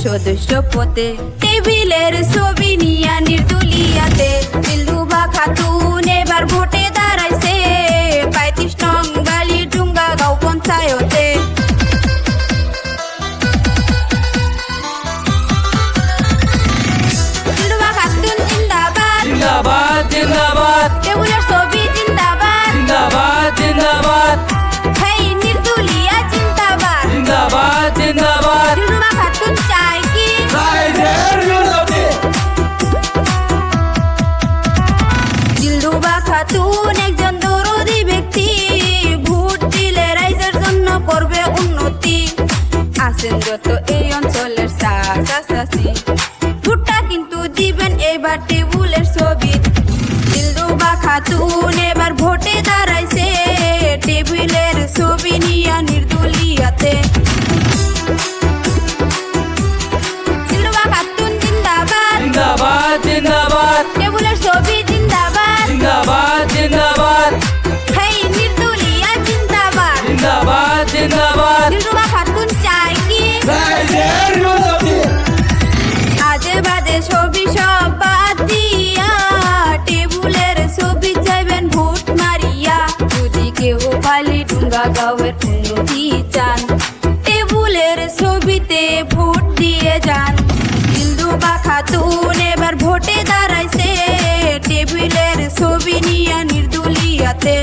সদস্য পথে টেবিলের ছবি নিয়া নির্দলীয়াতে দিলরুবা খাতুন এবার ভোটে দাঁড়াইছে ৩৫ নং বালিডুঙ্গা গাঁও পঞ্চায়েতে। দিলরুবা খাতুন জিন্দাবাদ জিন্দাবাদ জিন্দাবাদ টেবিলের ছবি জিন্দাবাদ জিন্দাবাদ জিন্দাবাদ হেই নির্দলীয়া জিন্দাবাদ জিন্দাবাদ জিন্দাবাদ দিলরুবা খাতুন চায় কি রাইজের বিরোধী দিলরুবা খাতুন একজন দরদি ব্যক্তি ভোট দিলে রাইজের জন্য করবে উন্নতি আছেন যত এই অঞ্চলের চাষি ভোটটা কিন্তু দিবেন এবার টেবিলের ছবি দিলরুবা খাতুন এবার ভোটে দাঁড়াইছে টেবিলের ছবি নিয়া নির্দলীয়াতে। দিলরুবা খাতুন জিন্দাবাদ জিন্দাবাদ জিন্দাবাদ টেবিলের ছবি জিন্দাবাদ জিন্দাবাদ জিন্দাবাদ হেই নির্দলীয়া জিন্দাবাদ জিন্দাবাদ জিন্দাবাদ দিলরুবা খাতুন চায় কি রাইজের বিরোধী আজে বাজে ছবি সব বাদ দিয়া টেবিলের ছবি চাইবেন ভোট মারিয়া যদি কেউ বালিডুঙ্গা গাঁওয়ের উন্নতি চান টেবিলের ছবিতে ভোট দিয়ে যান। দিলরুবা খাতুন এবার ভোটে দাঁড়াইছে টেবিলের ছবি নিয়া নির্দলীয়াতে।